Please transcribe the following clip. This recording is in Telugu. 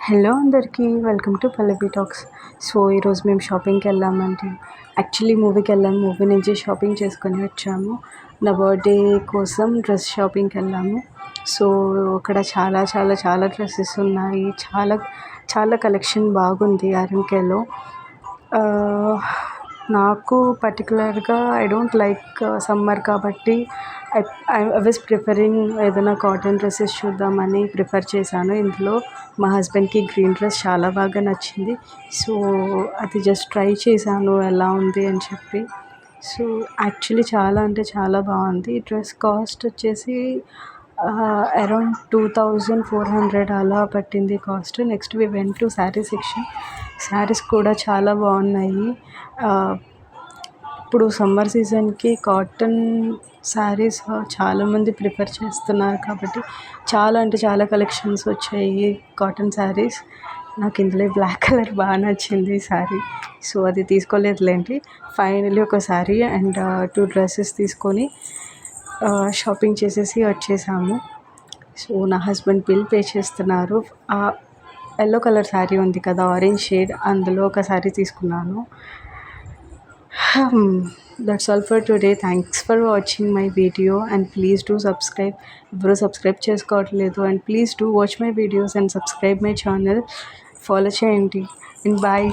హలో అందరికీ welcome to Pallavi talks. So ఈరోజు మేము షాపింగ్కి వెళ్ళామండి. యాక్చువల్లీ మూవీకి వెళ్ళాము, మూవీ నుంచి షాపింగ్ చేసుకొని వచ్చాము. నా బర్త్డే కోసం డ్రెస్ షాపింగ్కి వెళ్ళాము. సో అక్కడ చాలా చాలా చాలా డ్రెస్సెస్ ఉన్నాయి. చాలా చాలా కలెక్షన్ బాగుంది ఆర్ఎంకేలో. నాకు పర్టికులర్గా ఐ డోంట్ లైక్ సమ్మర్ కాబట్టి ఐ వాజ్ ప్రిఫరింగ్ ఏదైనా కాటన్ డ్రెస్సెస్ చూద్దామని ప్రిఫర్ చేశాను. ఇందులో మా హస్బెండ్కి గ్రీన్ డ్రెస్ చాలా బాగా నచ్చింది. సో అది జస్ట్ ట్రై చేశాను ఎలా ఉంది అని చెప్పి. సో యాక్చువల్లీ చాలా అంటే చాలా బాగుంది. ఈ డ్రెస్ కాస్ట్ వచ్చేసి అరౌండ్ 2400 అలా పట్టింది cost. Next we went to sari section. Saris కూడా చాలా బాగున్నాయి. ఇప్పుడు సమ్మర్ సీజన్కి కాటన్ శారీస్ చాలామంది ప్రిఫర్ చేస్తున్నారు కాబట్టి చాలా అంటే చాలా కలెక్షన్స్ వచ్చాయి కాటన్ శారీస్. నాకు ఇందులో బ్లాక్ కలర్ బాగా నచ్చింది శారీ. సో అది తీసుకోలేదులేండి. ఫైనల్లీ ఒక శారీ అండ్ 2 డ్రెస్సెస్ తీసుకొని షాపింగ్ చేసేసి వచ్చేసాము. సో నా హస్బెండ్ బిల్ పే చేస్తున్నారు. ఎల్లో కలర్ శారీ ఉంది కదా, ఆరెంజ్ షేడ్, అందులో ఒక శారీ తీసుకున్నాను. That's all for today. Thanks for watching my video and please do subscribe. ఎవరు సబ్స్క్రైబ్ చేసుకోవట్లేదు and please do watch my videos and subscribe my channel. Follow చేయండి and bye.